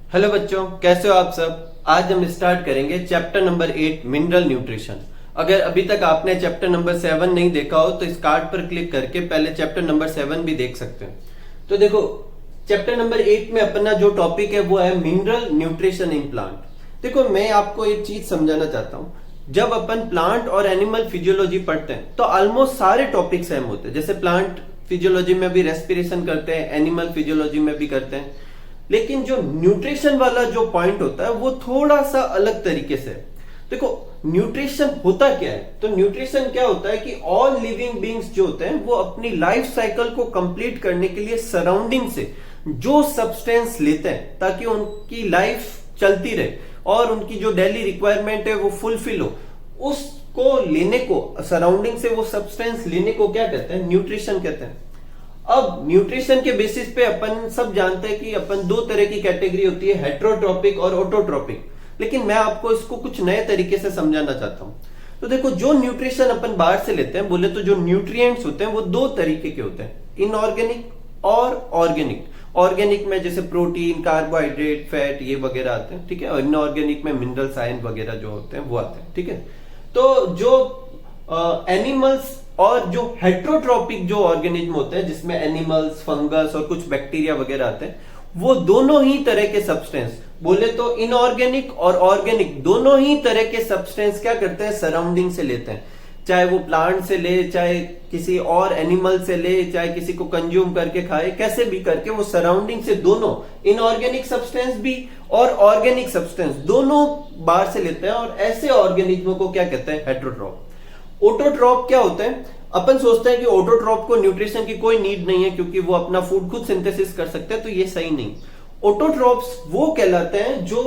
Hello बच्चों, कैसे हो आप सब। आज हम स्टार्ट करेंगे चैप्टर नंबर 8 मिनरल न्यूट्रिशन। अगर अभी तक आपने चैप्टर नंबर 7 नहीं देखा हो तो इस कार्ड पर क्लिक करके पहले चैप्टर नंबर 7 भी देख सकते हैं। तो देखो, चैप्टर नंबर 8 में अपना जो टॉपिक है वो है मिनरल न्यूट्रिशन इन प्लांट। देखो, मैं आपको एक चीज समझाना चाहता हूँ। जब अपन प्लांट और एनिमल फिजियोलॉजी पढ़ते हैं तो ऑलमोस्ट सारे टॉपिक सेम होते हैं। जैसे प्लांट फिजियोलॉजी में भी रेस्पिरेशन करते हैं, एनिमल फिजियोलॉजी में भी करते हैं, लेकिन जो न्यूट्रिशन वाला जो पॉइंट होता है वो थोड़ा सा अलग तरीके से। देखो, न्यूट्रिशन होता क्या है। तो न्यूट्रिशन क्या होता है कि ऑल लिविंग बींग्स जो होते हैं वो अपनी लाइफ साइकिल को कंप्लीट करने के लिए सराउंडिंग से जो सब्सटेंस लेते हैं ताकि उनकी लाइफ चलती रहे और उनकी जो डेली रिक्वायरमेंट है वो फुलफिल हो, उसको लेने को, सराउंडिंग से वो सब्सटेंस लेने को क्या कहते हैं, न्यूट्रिशन कहते हैं। अब न्यूट्रिशन के बेसिस पे अपन सब जानते हैं कि अपन दो तरह की कैटेगरी होती है, हेट्रोट्रोपिक और ऑटोट्रोपिक। लेकिन मैं आपको इसको कुछ नए तरीके से समझाना चाहता हूं। तो देखो, जो न्यूट्रिशन अपन बाहर से लेते हैं, बोले तो जो न्यूट्रिएंट्स होते हैं वो दो तरीके के होते हैं, इनऑर्गेनिक और ऑर्गेनिक। ऑर्गेनिक में जैसे प्रोटीन, कार्बोहाइड्रेट, फैट ये वगैरह आते हैं, ठीक है। और इनऑर्गेनिक में मिनरल्स, आयन वगैरह जो होते हैं वो आते हैं, ठीक है। तो जो एनिमल्स और जो हेट्रोट्रोपिक जो ऑर्गेनिज्म होते हैं जिसमें एनिमल्स, फंगस और कुछ बैक्टीरिया वगैरह आते हैं, वो दोनों ही तरह के सब्सटेंस, बोले तो इनऑर्गेनिक और ऑर्गेनिक दोनों ही तरह के सब्सटेंस क्या करते हैं, सराउंडिंग से लेते हैं। चाहे वो प्लांट से ले, चाहे किसी और एनिमल से ले, चाहे किसी को कंज्यूम करके खाए, कैसे भी करके वो सराउंडिंग से दोनों इनऑर्गेनिक सब्सटेंस भी और ऑर्गेनिक सब्सटेंस दोनों बाहर से लेते हैं। और ऐसे ऑर्गेनिज्मों को क्या कहते हैं, हेट्रोट्रोप। ऑटोट्रॉप क्या होते हैं। अपन सोचते हैं कि ऑटोट्रॉप को न्यूट्रिशन की कोई नीड नहीं है क्योंकि वो अपना फूड खुद सिंथेसिस कर सकते हैं, तो ये सही नहीं। ऑटोट्रॉप्स वो कहलाते हैं जो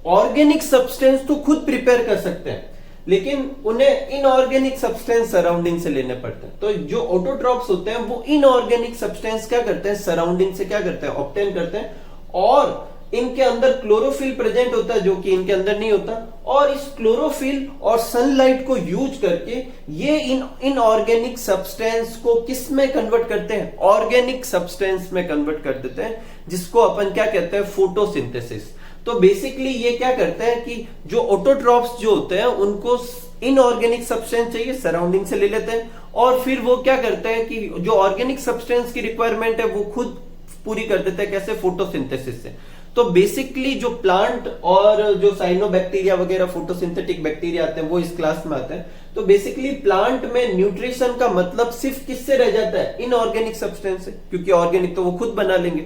ऑर्गेनिक सब्सटेंस तो खुद प्रिपेयर कर सकते हैं लेकिन उन्हें इनऑर्गेनिक सब्सटेंस सराउंडिंग से लेने पड़ते हैं। तो जो ऑटोट्रॉप्स होते हैं वो इनऑर्गेनिक सब्सटेंस क्या करते हैं, सराउंडिंग से क्या करते हैं, ऑब्टेन करते हैं। और इनके अंदर क्लोरोफिल प्रेजेंट होता है जो कि इनके अंदर नहीं होता। और इस क्लोरोफिल और सनलाइट को यूज करके ये इनऑर्गेनिक सब्सटेंस को किस में कन्वर्ट करते हैं, ऑर्गेनिक सब्सटेंस में कन्वर्ट कर देते हैं, जिसको अपन क्या कहते हैं, फोटोसिंथेसिस। तो बेसिकली ये क्या करते हैं कि जो ऑटोट्रॉप्स जो होते हैं उनको इनऑर्गेनिक सब्सटेंस चाहिए, सराउंडिंग से ले लेते हैं। और फिर वो क्या करते हैं कि जो ऑर्गेनिक सब्सटेंस की रिक्वायरमेंट है वो खुद पूरी कर देते हैं। कैसे, फोटोसिंथेसिस से। तो बेसिकली जो प्लांट और जो साइनोबैक्टीरिया वगैरह फोटोसिंथेटिक बैक्टीरिया आते हैं वो इस क्लास में आते हैं। तो बेसिकली प्लांट में न्यूट्रिशन का मतलब सिर्फ किससे रह जाता है, इनऑर्गेनिक सब्सटेंस से, क्योंकि ऑर्गेनिक तो वो खुद बना लेंगे।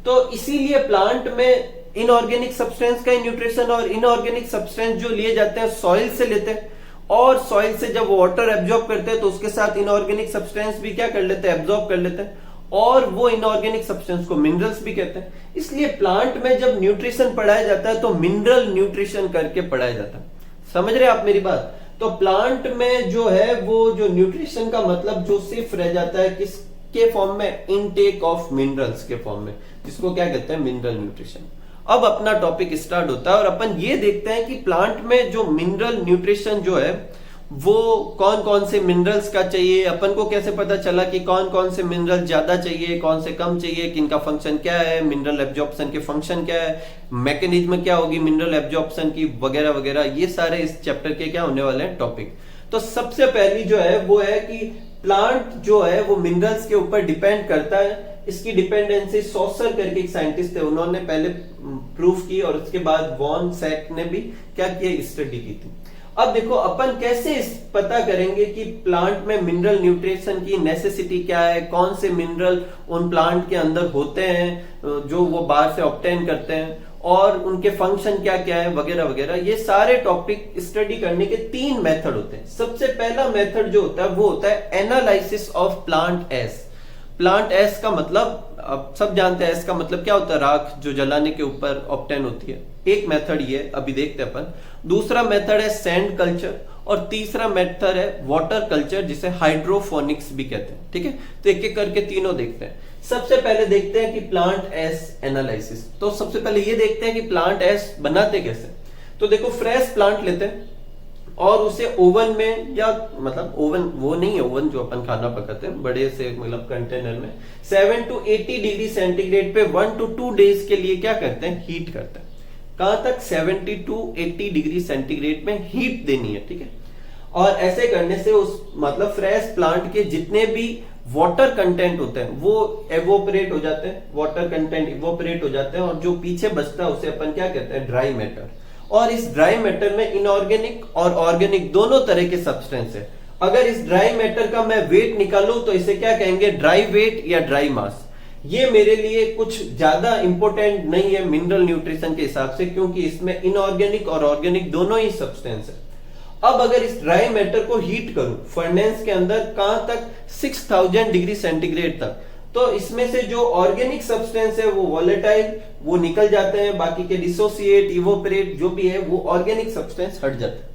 तो इसीलिए प्लांट में इनऑर्गेनिक सब्सटेंस का न्यूट्रिशन, और इनऑर्गेनिक सब्सटेंस जो लिए जाते हैं सॉइल से लेते हैं। और सॉइल से जब वाटर एब्जॉर्ब करते हैं तो उसके साथ इनऑर्गेनिक सब्सटेंस भी क्या कर लेते हैं, एब्जॉर्ब कर लेते हैं। और वो इनऑर्गेनिक सब्सटेंस को मिनरल्स भी कहते हैं। इसलिए प्लांट में जब न्यूट्रिशन पढ़ाया जाता है तो मिनरल न्यूट्रिशन करके पढ़ाया जाता है। समझ रहे आप मेरी बात। तो प्लांट में जो है वो जो न्यूट्रिशन का मतलब जो सिर्फ रह जाता है किसके फॉर्म में, इनटेक ऑफ मिनरल्स के फॉर्म में, जिसको क्या कहते हैं, मिनरल न्यूट्रिशन। अब अपना टॉपिक स्टार्ट होता है और अपन ये देखते हैं कि प्लांट में जो मिनरल न्यूट्रिशन जो है वो कौन कौन से मिनरल्स का चाहिए। अपन को कैसे पता चला कि कौन कौन से मिनरल ज्यादा चाहिए, कौन से कम चाहिए, किनका फंक्शन क्या है, मिनरल एब्जॉर्प्शन के फंक्शन क्या है, मैकेनिज्म क्या होगी मिनरल एब्जॉर्प्शन की, वगैरह वगैरह। ये सारे इस चैप्टर के क्या होने वाले हैं, टॉपिक। तो सबसे पहली जो है वो है कि प्लांट जो है वो मिनरल्स के ऊपर डिपेंड करता है। इसकी डिपेंडेंसी सॉसर करके एक साइंटिस्ट थे, उन्होंने पहले प्रूफ की और उसके बाद वॉन सैक ने भी क्या किया, स्टडी की थी। अब देखो, अपन कैसे पता करेंगे कि प्लांट में मिनरल न्यूट्रिशन की नेसेसिटी क्या है, कौन से मिनरल उन प्लांट के अंदर होते हैं जो वो बाहर से ऑब्टेन करते हैं, और उनके फंक्शन क्या क्या है, वगैरह वगैरह। ये सारे टॉपिक स्टडी करने के 3 मेथड होते हैं। सबसे पहला मेथड जो होता है वो होता है analysis of plant ash. Plant ash का मतलब अब सब जानते हैं, एश का मतलब क्या होता है, राख जो जलाने के ऊपर ऑब्टेन होती है। एक मेथड ये अभी देखते हैं अपन। दूसरा मेथड है सैंड कल्चर और तीसरा मेथड है वाटर कल्चर जिसे हाइड्रोफोनिक्स भी कहते हैं, ठीक है। तो एक एक करके तीनों देखते हैं। सबसे पहले देखते हैं कि प्लांट एश एनालिसिस। तो सबसे पहले ये देखते हैं कि प्लांट एश बनाते कैसे। तो देखो, फ्रेश प्लांट लेते हैं और उसे ओवन में, या मतलब ओवन वो नहीं है, ओवन जो अपन खाना पकाते हैं बड़े से मतलब कंटेनर में 7 to 80 डिग्री सेंटीग्रेड पे 1 to 2 डेज के लिए क्या करते हैं, हीट करते हैं। कहां तक 70 टू 80 डिग्री सेंटीग्रेड में हीट देनी है, ठीक है। और ऐसे करने से उस मतलब फ्रेश प्लांट के जितने भी वाटर कंटेंट होते हैं वो एवोपरेट हो जाते हैं, वाटर कंटेंट इवोपरेट हो जाते हैं, और जो पीछे बचता है उसे अपन क्या कहते हैं, ड्राई मैटर। और इस ड्राई मैटर में इनऑर्गेनिक और ऑर्गेनिक दोनों तरह के सब्सटेंस है। अगर इस ड्राई मैटर का मैं वेट निकालूं तो इसे क्या कहेंगे, ड्राई वेट या ड्राई मास। ये मेरे लिए कुछ ज्यादा इंपॉर्टेंट नहीं है मिनरल न्यूट्रिशन के हिसाब से, क्योंकि इसमें इनऑर्गेनिक और ऑर्गेनिक दोनों ही सब्सटेंस है। अब अगर इस ड्राई मैटर को हीट करूं फर्नेस के अंदर, कहां तक, 6000 डिग्री सेंटीग्रेड तक, तो इसमें से जो ऑर्गेनिक सब्सटेंस है वो वॉलेटाइल वो निकल जाते हैं, बाकी के डिसोसिएट इवोपरेट जो भी है वो ऑर्गेनिक सब्सटेंस हट जाते हैं।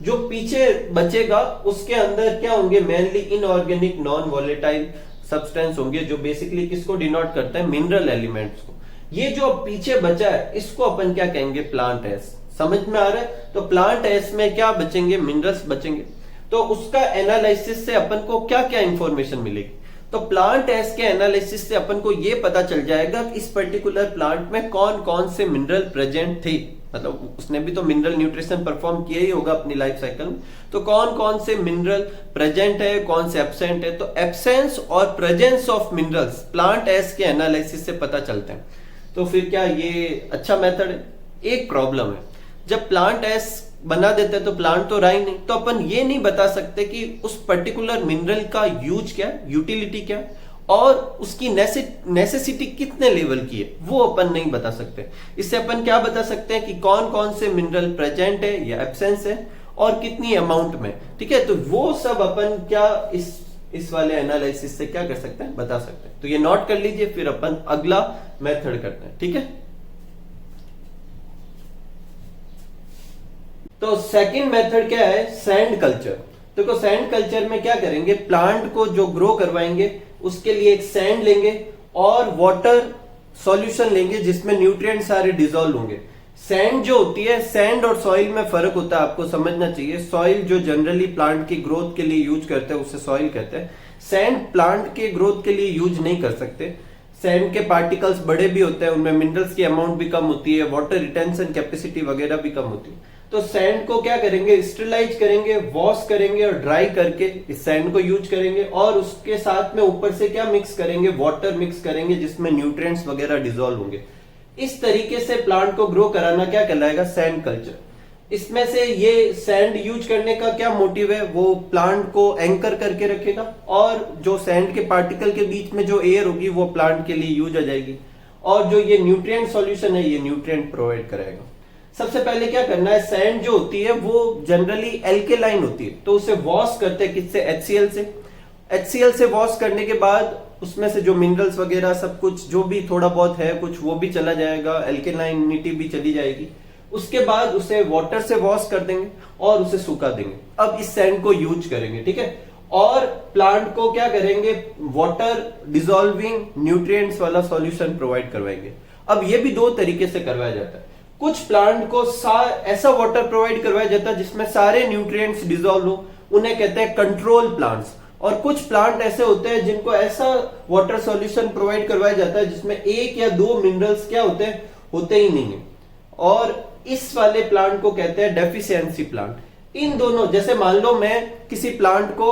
जो पीछे बचेगा उसके अंदर क्या होंगे, mainly inorganic non volatile substance होंगे, जो बेसिकली किसको डिनोट करते हैं, मिनरल एलिमेंट्स को। ये जो पीछे बचा है इसको अपन क्या कहेंगे, प्लांट एस। समझ में आ रहा है? तो प्लांट एस में क्या बचेंगे, मिनरल्स बचेंगे। तो उसका एनालिसिस से अपन को क्या क्या इंफॉर्मेशन मिलेगी, तो प्लांट एस के एनालिसिस से अपन को ये पता चल जाएगा कि इस पर्टिकुलर प्लांट में कौन कौन से मिनरल प्रेजेंट थे। मतलब उसने भी तो मिनरल न्यूट्रिशन परफॉर्म किया ही होगा अपनी लाइफ साइकिल में, तो कौन कौन से मिनरल प्रेजेंट है, कौन से एब्सेंट है। तो एब्सेंस और presence of minerals plant S के एनालिसिस से पता चलते हैं। तो फिर क्या ये अच्छा मेथड है? एक प्रॉब्लम है, जब प्लांट एस बना देते हैं तो प्लांट तो रहा ही नहीं, तो अपन ये नहीं बता सकते कि उस पर्टिकुलर मिनरल का यूज क्या है, यूटिलिटी क्या है, और उसकी नेसेसिटी कितने लेवल की है वो अपन नहीं बता सकते। इससे अपन क्या बता सकते हैं कि कौन कौन से मिनरल प्रेजेंट है या एब्सेंस है और कितनी अमाउंट में, ठीक है। तो वो सब अपन क्या इस वाले एनालिसिस से क्या कर सकते हैं, बता सकते हैं। तो ये नोट कर लीजिए, फिर अपन अगला मेथड करते हैं, ठीक है। तो सेकंड मेथड क्या है, सैंड कल्चर। देखो सैंड कल्चर में क्या करेंगे, प्लांट को जो ग्रो करवाएंगे उसके लिए एक सैंड लेंगे और वाटर सॉल्यूशन लेंगे जिसमें न्यूट्रिएंट सारे डिसॉल्व होंगे। सैंड जो होती है, सैंड और सॉइल में फर्क होता है, आपको समझना चाहिए। सॉइल जो जनरली प्लांट की ग्रोथ के लिए यूज करते हैं उसे सॉइल कहते हैं। सैंड प्लांट के ग्रोथ के लिए यूज नहीं कर सकते। सैंड के पार्टिकल्स बड़े भी होते हैं, उनमें मिनरल्स की अमाउंट भी कम होती है, वाटर रिटेंशन कैपेसिटी वगैरह भी कम होती है। तो सैंड को क्या करेंगे, स्टरलाइज करेंगे, वॉश करेंगे और ड्राई करके इस सैंड को यूज करेंगे, और उसके साथ में ऊपर से क्या मिक्स करेंगे, वाटर मिक्स करेंगे जिसमें न्यूट्रिएंट्स वगैरह डिसॉल्व होंगे। इस तरीके से प्लांट को ग्रो कराना क्या कहलाएगा, सैंड कल्चर। इसमें से ये सैंड यूज करने का क्या मोटिव है, वो प्लांट को एंकर करके रखेगा, और जो सैंड के पार्टिकल के बीच में जो एयर होगी वो प्लांट के लिए यूज आ जाएगी, और जो ये न्यूट्रिएंट सॉल्यूशन है ये न्यूट्रिएंट प्रोवाइड कराएगा। सबसे पहले क्या करना है, सैंड जो होती है वो जनरली एल्केलाइन होती है, तो उसे वॉश करते हैं किससे, HCl से। HCl से वॉश करने के बाद उसमें से जो मिनरल्स वगैरह सब कुछ जो भी थोड़ा बहुत है कुछ वो भी चला जाएगा, एल्केलाइनिटी भी चली जाएगी। उसके बाद उसे वाटर से वॉश कर देंगे और उसे सुखा देंगे। अब इस सैंड को यूज करेंगे, ठीक है, और प्लांट को क्या करेंगे, वाटर डिसॉल्विंग न्यूट्रिएंट्स वाला सॉल्यूशन प्रोवाइड करवाएंगे। अब ये भी दो तरीके से करवाया जाता है। कुछ प्लांट को ऐसा वाटर प्रोवाइड करवाया जाता है जिसमें सारे न्यूट्रिएंट्स डिसॉल्व हो, उन्हें कहते हैं कंट्रोल प्लांट्स। और कुछ प्लांट ऐसे होते हैं जिनको ऐसा वाटर सॉल्यूशन प्रोवाइड करवाया जाता है जिसमें एक या दो मिनरल्स क्या होते हैं, होते ही नहीं है, और इस वाले प्लांट को कहते हैं डेफिशिएंसी प्लांट। इन दोनों, जैसे मान लो मैं किसी प्लांट को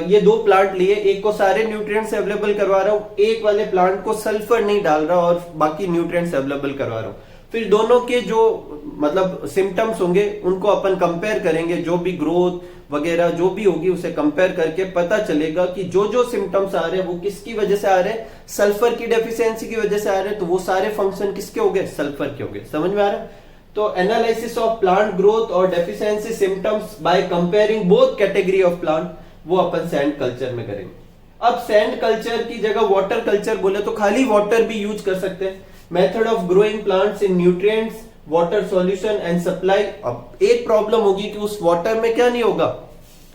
ये दो प्लांट लिए, एक को सारे न्यूट्रिएंट्स अवेलेबल करवा रहा हूं, एक वाले प्लांट को सल्फर नहीं डाल रहा और बाकी न्यूट्रिएंट्स अवेलेबल करवा रहा हूं। फिर दोनों के जो मतलब सिम्टम्स होंगे उनको अपन कंपेयर करेंगे, जो भी ग्रोथ वगैरह जो भी होगी उसे कंपेयर करके पता चलेगा कि जो जो सिम्टम्स आ रहे हैं वो किसकी वजह से आ रहे हैं, सल्फर की डेफिशिएंसी की वजह से आ रहे हैं। तो वो सारे फंक्शन किसके हो गए, सल्फर के हो गए। समझ में आ रहा है? तो एनालिसिस ऑफ प्लांट ग्रोथ और deficiency symptoms by comparing both category of plant, वो अपन सैंड कल्चर में करेंगे। अब सैंड कल्चर की जगह वाटर कल्चर बोले तो खाली वाटर भी यूज कर सकते हैं। Method of growing plants in nutrients, water solution and supply. अब एक प्रॉब्लम होगी कि उस वाटर में क्या नहीं होगा,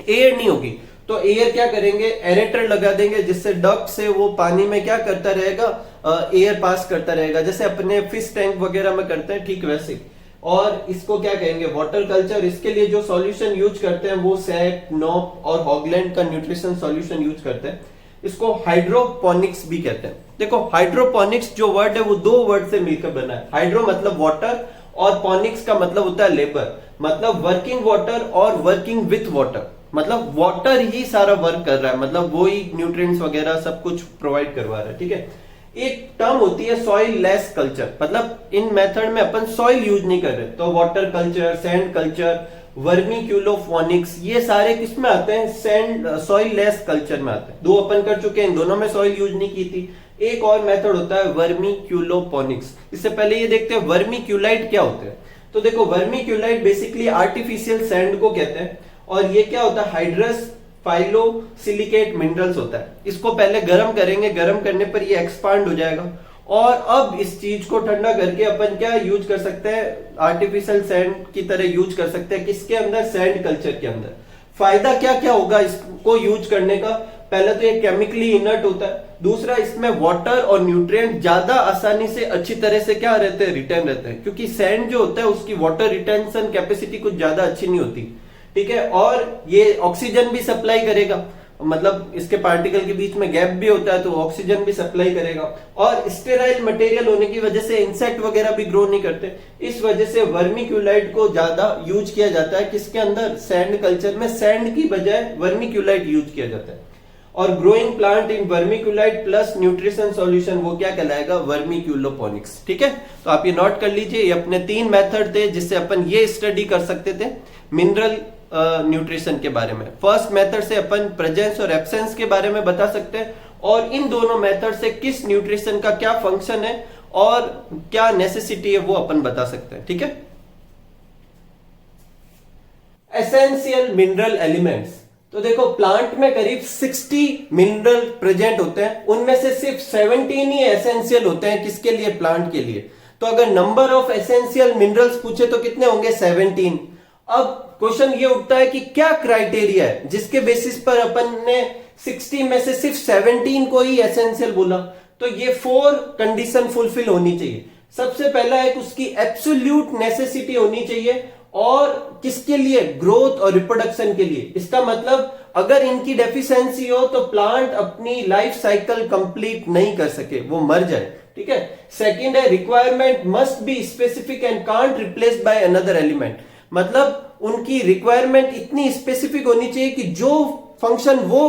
एयर नहीं होगी। तो एयर क्या करेंगे, एरेटर लगा देंगे जिससे डक्ट से वो पानी में क्या करता रहेगा, एयर पास करता रहेगा, जैसे अपने फिश टैंक वगैरह में करते हैं, ठीक वैसे। और इसको क्या कहेंगे, वाटर कल्चर। इसके लिए जो सॉल्यूशन यूज करते हैं वो सैक, नॉप और हॉगलैंड का न्यूट्रिशन सॉल्यूशन यूज करते हैं। इसको हाइड्रोपोनिक्स भी कहते हैं। देखो हाइड्रोपोनिक्स जो वर्ड है वो दो वर्ड से मिलकर बना है। हाइड्रो मतलब वाटर और पॉनिक्स का मतलब होता है लेबर, मतलब वर्किंग वाटर और वर्किंग विथ वाटर, मतलब वाटर ही सारा वर्क कर रहा है, मतलब वो ही न्यूट्रिएंट्स वगैरह सब कुछ प्रोवाइड करवा रहा है, ठीक है। एक टर्म होती है सॉइल लेस कल्चर, मतलब इन मेथड में अपन सॉइल यूज नहीं कर रहे, तो वाटर कल्चर, सैंड कल्चर, वर्मीक्यूलोफोनिक्स, ये सारे किस में आते हैं, सैंड सॉइल लेस कल्चर में आते हैं। दो अपन कर चुके हैं, इन दोनों में सॉइल यूज नहीं की थी। एक और मेथड होता है वर्मीक्यूलोपोनिक्स। इससे पहले ये देखते हैं वर्मीक्यूलाइट क्या होते हैं। तो देखो वर्मीक्यूलाइट बेसिकली आर्टिफिशियल सैंड को कहते हैं, और ये क्या होता है, हाइड्रस फाइलोसिलिकेट मिनरल्स होता है। इसको पहले गर्म करेंगे, गर्म करने पर ये एक्सपांड हो जाएगा, और अब इस चीज को ठंडा करके अपन क्या यूज कर सकते हैं, आर्टिफिशियल सैंड की तरह यूज कर सकते हैं। किसके अंदर, सैंड कल्चर के अंदर। फायदा क्या क्या होगा इसको यूज करने का, पहले तो ये केमिकली इनर्ट होता है, दूसरा इसमें वाटर और न्यूट्रिएंट ज्यादा आसानी से अच्छी तरह से क्या रहते हैं, रिटर्न रहते हैं, क्योंकि सैंड जो होता है उसकी वाटर रिटेंशन कैपेसिटी कुछ ज्यादा अच्छी नहीं होती, ठीक है। और ये ऑक्सीजन भी सप्लाई करेगा, मतलब इसके पार्टिकल के बीच में गैप भी होता है तो ऑक्सीजन भी सप्लाई करेगा, और स्टेराइल मटेरियल होने की वजह से इंसेक्ट वगैरह भी ग्रो नहीं करते। इस वजह से वर्मीक्यूलाइट को ज्यादा यूज किया जाता है, किसके अंदर, सैंड कल्चर में। सैंड की बजाय वर्मीक्यूलाइट यूज किया जाता है, और growing plant in vermiculite plus nutrition solution वो क्या कहलाएगा, वर्मीक्यूलोपोनिक्स, ठीक है। तो आप ये नोट कर लीजिए, ये अपने 3 मेथड थे जिससे अपन ये स्टडी कर सकते थे मिनरल न्यूट्रिशन के बारे में। फर्स्ट मेथड से अपन प्रेजेंस और एब्सेंस के बारे में बता सकते हैं, और इन दोनों मेथड से किस न्यूट्रिशन का क्या फंक्शन है और क्या नेसेसिटी है वो अपन बता सकते हैं, ठीक है। एसेंशियल मिनरल एलिमेंट्स, तो देखो प्लांट में करीब 60 मिनरल प्रेजेंट होते हैं, उनमें से सिर्फ 17 ही एसेंशियल होते हैं, किसके लिए, प्लांट के लिए। तो अगर नंबर ऑफ एसेंशियल मिनरल्स पूछे तो कितने होंगे, 17। अब क्वेश्चन ये उठता है कि क्या क्राइटेरिया है जिसके बेसिस पर अपन ने 60 में से सिर्फ 17 को ही एसेंशियल बोला। तो ये 4 कंडीशन फुलफिल होनी चाहिए। सबसे पहला है कि उसकी एब्सोल्यूट नेसेसिटी होनी चाहिए, और किसके लिए, ग्रोथ और रिप्रोडक्शन के लिए। इसका मतलब अगर इनकी डेफिशिएंसी हो तो प्लांट अपनी लाइफ साइकिल कंप्लीट नहीं कर सके, वो मर जाए, ठीक है। सेकंड है requirement must be specific and can't replace by another element, मतलब उनकी रिक्वायरमेंट इतनी स्पेसिफिक होनी चाहिए कि जो फंक्शन वो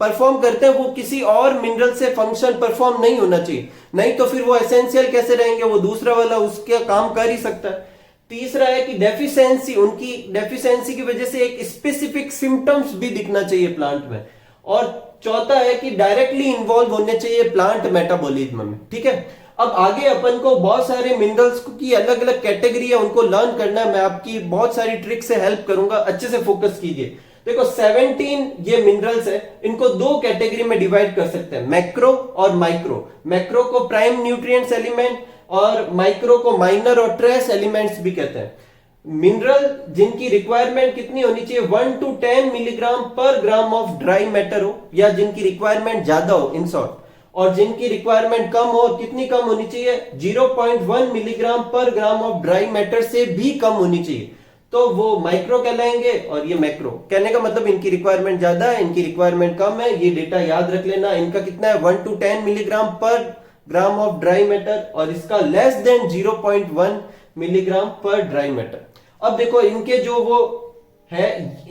परफॉर्म करते हैं वो किसी और मिनरल से फंक्शन परफॉर्म नहीं होना चाहिए, नहीं तो फिर वो एसेंशियल कैसे रहेंगे, वो दूसरा वाला उसका काम कर ही सकता है। तीसरा है कि डेफिशिएंसी, उनकी डेफिशिएंसी की वजह से एक स्पेसिफिक सिम्टम्स भी दिखना चाहिए प्लांट में। और चौथा है कि डायरेक्टली इन्वॉल्व होने चाहिए प्लांट मेटाबॉलिज्म में, ठीक है। अब आगे अपन को बहुत सारे मिनरल्स की अलग अलग कैटेगरी है, उनको लर्न करना है। मैं आपकी बहुत सारी ट्रिक से हेल्प करूंगा, अच्छे से फोकस कीजिए। देखो 17 ये मिनरल्स है, इनको 2 कैटेगरी में डिवाइड कर सकते हैं, मैक्रो और माइक्रो। मैक्रो को प्राइम न्यूट्रिएंट्स एलिमेंट और माइक्रो को माइनर और ट्रेस एलिमेंट्स भी कहते हैं। मिनरल जिनकी रिक्वायरमेंट कितनी होनी चाहिए, 1 to 10 मिलीग्राम पर ग्राम ऑफ ड्राई मैटर हो, या जिनकी रिक्वायरमेंट ज्यादा हो इन शॉर्ट, और जिनकी रिक्वायरमेंट कम हो, कितनी कम होनी चाहिए, 0.1 मिलीग्राम पर ग्राम ऑफ ड्राई मैटर से भी कम होनी चाहिए, तो वो माइक्रो कहलाएंगे। और ये मैक्रो, कहने का मतलब इनकी रिक्वायरमेंट ज्यादा है, इनकी रिक्वायरमेंट कम है, ये डेटा याद रख लेना। इनका कितना है, 1 to 10 मिलीग्राम पर ग्राम ऑफ ड्राई मैटर, और इसका लेस देन 0.1 मिलीग्राम पर ड्राई मैटर। अब देखो इनके जो वो है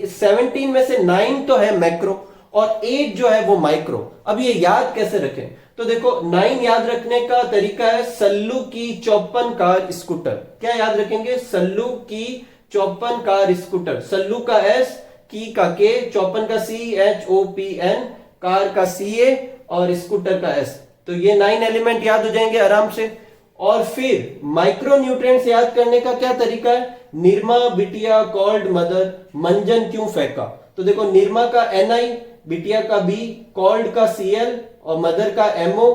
17 में से 9 तो है मैक्रो और 8 जो है वो माइक्रो। अब ये याद कैसे रखें, तो देखो 9 याद रखने का तरीका है सल्लू की 54 कार स्कूटर। क्या याद रखेंगे, सल्लू की 54 कार स्कूटर, सल्लू का एस, की का के, 54 का CHOPN, कार का CA और स्कूटर का S। तो ये 9 एलिमेंट याद हो जाएंगे आराम से। और फिर माइक्रो न्यूट्रिएंट्स याद करने का क्या तरीका है, निरमा, बिटिया, कॉल्ड, मदर, मंजन क्यों फेंका। तो देखो निरमा का NI, बिटिया का B, कॉल्ड का Cl और मदर का MO,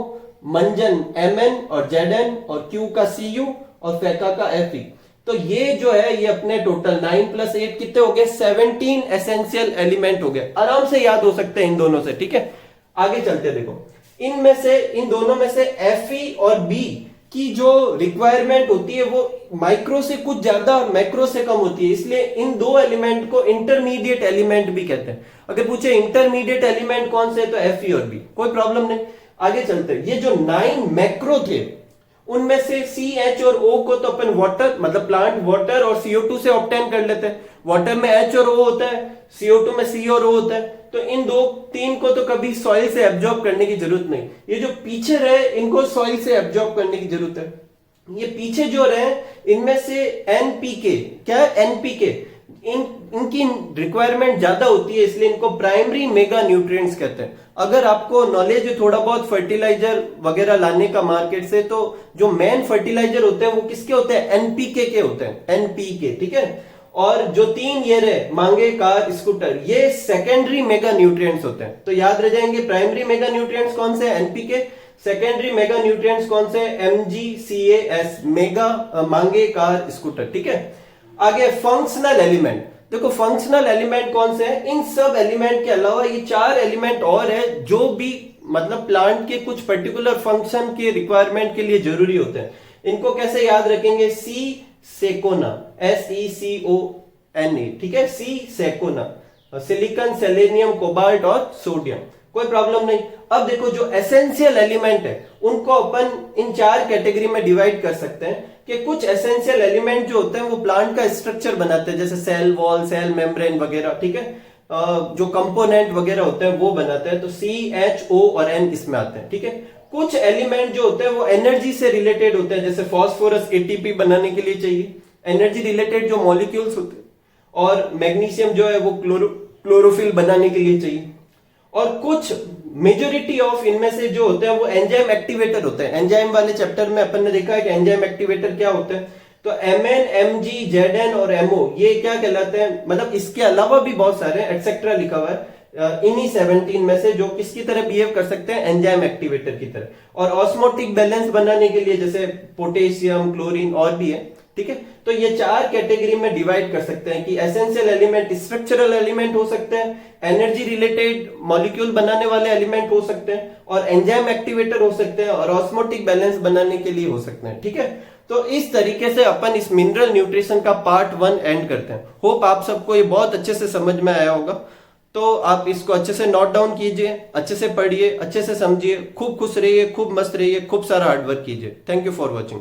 मंजन MN और ZN और Q का Cu और फेंका का Fe। तो ये जो है ये अपने टोटल 9 + 8 कितने हो गए, 17 एसेंशियल एलिमेंट हो गए। आराम से याद हो सकते हैं इन दोनों से, ठीक है। आगे चलते, देखो इनमें से, इन दोनों में से Fe और B की जो रिक्वायरमेंट होती है वो माइक्रो से कुछ ज्यादा और मैक्रो से कम होती है, इसलिए इन 2 एलिमेंट को इंटरमीडिएट एलिमेंट भी कहते हैं। अगर पूछे इंटरमीडिएट एलिमेंट कौन से, तो Fe और B, कोई प्रॉब्लम नहीं। आगे चलते, ये जो 9 मैक्रो थे उनमें से सी एच और ओ को तो अपन वाटर मतलब प्लांट वाटर और CO2 से ऑब्टेन कर लेते हैं। वाटर में H और O होता है, CO2 में C और O होता है। तो इन दो तीन को तो कभी सॉइल से एब्जॉर्ब करने की जरूरत नहीं। ये जो पीछे रहे इनको सॉइल से एब्जॉर्ब करने की जरूरत है। ये पीछे जो रहे इनमें से एनपीके, क्या है एनपीके, इनकी रिक्वायरमेंट ज्यादा होती है, इसलिए इनको प्राइमरी मेगा न्यूट्रिएंट्स कहते हैं। अगर आपको नॉलेज है थोड़ा बहुत फर्टिलाइजर वगैरह लाने का मार्केट से, तो जो मेन फर्टिलाइजर होते हैं वो किसके होते हैं, एनपीके के होते हैं, एनपीके, ठीक है। और जो तीन ये रहे मांगे, कार, स्कूटर, ये सेकेंडरी मेगा न्यूट्रिएंट्स होते हैं। तो याद रह जाएंगे प्राइमरी मेगा न्यूट्रिएंट्स कौन से, एनपीके। सेकेंडरी मेगा न्यूट्रिएंट्स कौन से, MgCAS, मेगा, मांगे, कार, स्कूटर, ठीक है। आगे फंक्शनल एलिमेंट, देखो फंक्शनल एलिमेंट कौन से हैं, इन सब एलिमेंट के अलावा ये 4 एलिमेंट और है जो भी मतलब प्लांट के कुछ पर्टिकुलर फंक्शन के रिक्वायरमेंट के लिए जरूरी होते हैं। इनको कैसे याद रखेंगे, सी सेकोना, SECONA, ठीक है, सी सेकोना, सिलिकॉन, सेलेनियम, कोबाल्ट और सोडियम, कोई प्रॉब्लम नहीं। अब देखो जो एसेंशियल एलिमेंट है उनको अपन इन 4 कैटेगरी में डिवाइड कर सकते हैं कि कुछ एसेंशियल एलिमेंट जो होते हैं वो प्लांट का स्ट्रक्चर बनाते हैं, जैसे सेल वॉल, सेल मेम्ब्रेन वगैरह, ठीक है। जो कंपोनेंट वगैरह होते हैं वो बनाते हैं, तो CHO और N इसमें आते हैं, ठीक है। कुछ एलिमेंट जो होते हैं वो एनर्जी से रिलेटेड होते हैं, जैसे फास्फोरस ATP बनाने के लिए चाहिए, एनर्जी रिलेटेड जो मॉलिक्यूल्स होते हैं। और मैग्नीशियम जो है वो क्लोरोफिल बनाने के लिए चाहिए। और कुछ मेजोरिटी ऑफ इनमें से जो होते हैं वो एंजाइम एक्टिवेटर होते हैं। एंजाइम वाले चैप्टर में अपन ने देखा है कि एंजाइम एक्टिवेटर क्या होते हैं। तो Mn, Mg, Zn और Mo ये क्या कहलाते हैं, मतलब इसके अलावा भी बहुत सारे एटसेट्रा लिखा हुआ है इन्हीं 17 में से, जो किसकी तरह बिहेव कर सकते हैं, एंजाइम एक्टिवेटर की तरह। और ऑस्मोटिक बैलेंस बनाने के लिए जैसे पोटेशियम, क्लोरीन और भी है, ठीक है। तो ये 4 कैटेगरी में डिवाइड कर सकते हैं कि एसेंशियल एलिमेंट स्ट्रक्चरल एलिमेंट हो सकते हैं, एनर्जी रिलेटेड मॉलिक्यूल बनाने वाले एलिमेंट हो सकते हैं, और एंजाइम एक्टिवेटर हो सकते हैं, और ऑस्मोटिक बैलेंस बनाने के लिए हो सकते हैं, ठीक है। तो इस तरीके से अपन इस मिनरल न्यूट्रिशन का पार्ट 1 एंड करते हैं। होप आप सबको ये बहुत अच्छे से समझ में आया होगा। तो आप इसको अच्छे से नोट डाउन कीजिए, अच्छे से पढ़िए, अच्छे से समझिए, खूब खुश रहिए, खूब मस्त रहिए, खूब सारा हार्डवर्क कीजिए। Thank you for watching.